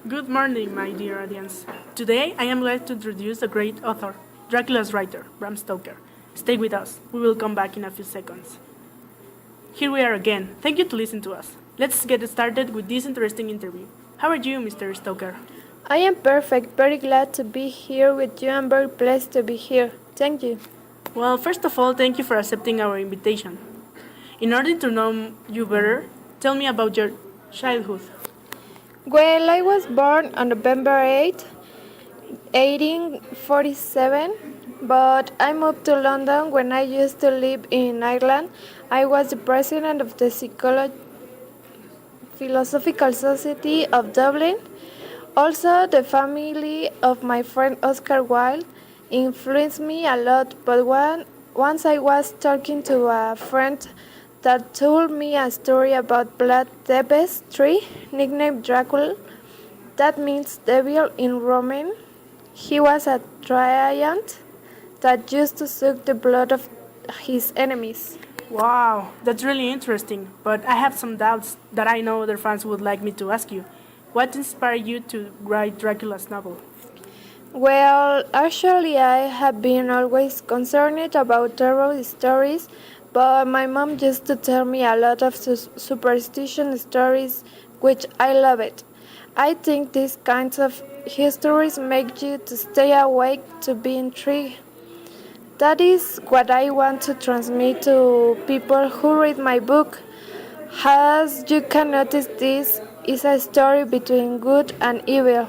Good morning, my dear audience. Today I am glad to introduce a great author, Dracula's writer, Bram Stoker. Stay with us. We will come back in a few seconds. Here we are again. Thank you to listen to us. Let's get started with this interesting interview. How are you, Mr. Stoker? I am perfect, very glad to be here with you and very pleased to be here. Thank you. Well, first of all, thank you for accepting our invitation. In order to know you better, tell me about your childhood. Well, I was born on November 8, 1847, but I moved to London when I used to live in Ireland. I was the president of the Philosophical Society of Dublin. Also, the family of my friend Oscar Wilde influenced me a lot, but once I was talking to a friend that told me a story about Blood Thebes tree, nicknamed Dracula, that means devil in Roman. He was a giant that used to suck the blood of his enemies. Wow, that's really interesting, but I have some doubts that I know other fans would like me to ask you. What inspired you to write Dracula's novel? Well, actually, I have been always concerned about terrible stories, but my mom used to tell me a lot of superstition stories, which I love it. I think these kinds of histories make you to stay awake, to be intrigued. That is what I want to transmit to people who read my book. As you can notice, this is a story between good and evil.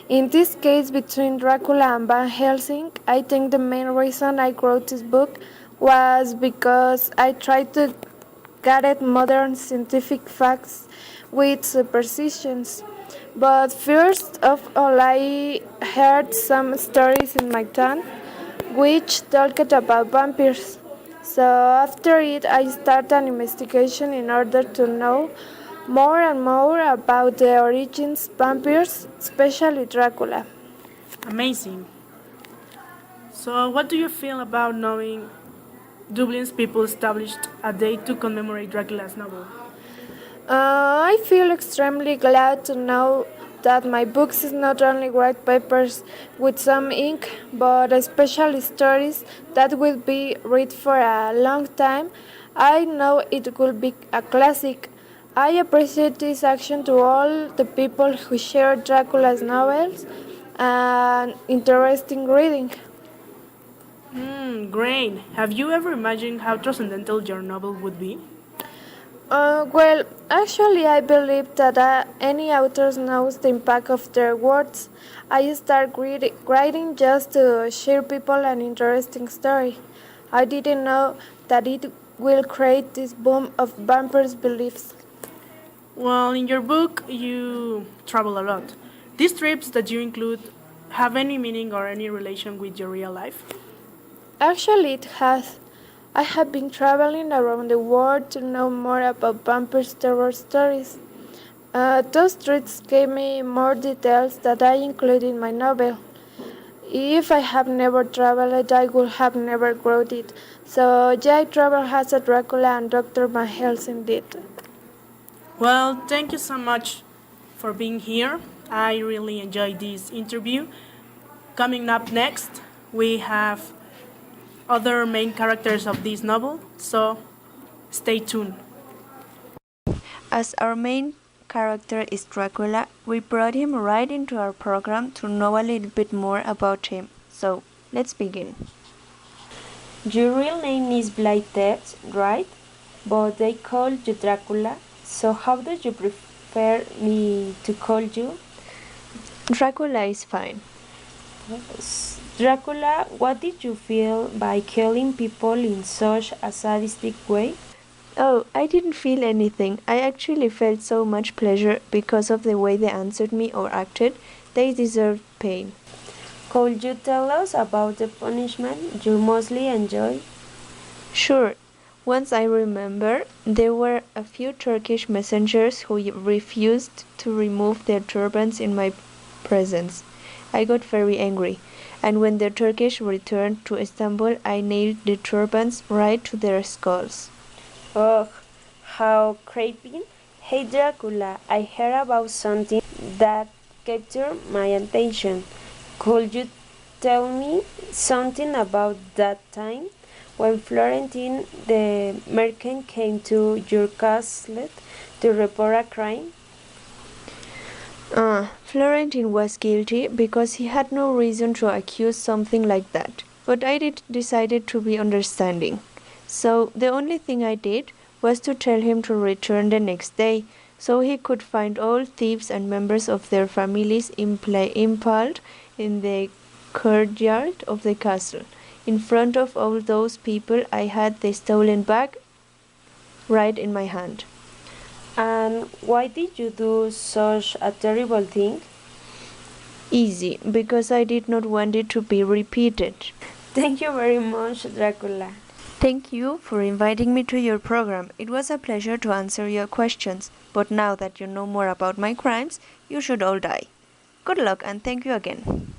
In this case, between Dracula and Van Helsing. I think the main reason I wrote this book was because I tried to gather modern scientific facts with superstitions. But first of all, I heard some stories in my town which talked about vampires. So after it, I started an investigation in order to know more and more about the origins of vampires, especially Dracula. Amazing. So, what do you feel about knowing Dublin's people established a day to commemorate Dracula's novel? I feel extremely glad to know that my books is not only white papers with some ink, but especially stories that will be read for a long time. I know it will be a classic. I appreciate this action to all the people who share Dracula's novels and interesting reading. Great. Have you ever imagined how transcendental your novel would be? Well, actually, I believe that any author knows the impact of their words. I start writing just to share people an interesting story. I didn't know that it will create this boom of vampires' beliefs. Well, in your book, you travel a lot. These trips that you include have any meaning or any relation with your real life? Actually, it has. I have been traveling around the world to know more about vampires' terror stories. Those trips gave me more details that I include in my novel. If I have never traveled, I would have never wrote it. So, yeah, I travel as a Dracula and Dr. Van Helsing did. Well, thank you so much for being here. I really enjoyed this interview. Coming up next, we have other main characters of this novel, so stay tuned. As our main character is Dracula, we brought him right into our program to know a little bit more about him. So, let's begin. Your real name is Blight Debs, right? But they call you Dracula, so how do you prefer me to call you? Dracula is fine. Dracula, what did you feel by killing people in such a sadistic way? Oh, I didn't feel anything. I actually felt so much pleasure because of the way they answered me or acted. They deserved pain. Could you tell us about the punishment you mostly enjoy? Sure. Once I remember, there were a few Turkish messengers who refused to remove their turbans in my presence. I got very angry, and when the Turkish returned to Istanbul, I nailed the turbans right to their skulls. Ugh, how creepy. Hey Dracula, I heard about something that captured my attention. Could you tell me something about that time when Florentine the merchant came to your castle to report a crime? Florentine was guilty because he had no reason to accuse something like that. But I decided to be understanding. So the only thing I did was to tell him to return the next day so he could find all thieves and members of their families impaled in the courtyard of the castle. In front of all those people, I had the stolen bag right in my hand. And why did you do such a terrible thing? Easy, because I did not want it to be repeated. Thank you very much, Dracula. Thank you for inviting me to your program. It was a pleasure to answer your questions. But now that you know more about my crimes, you should all die. Good luck and thank you again.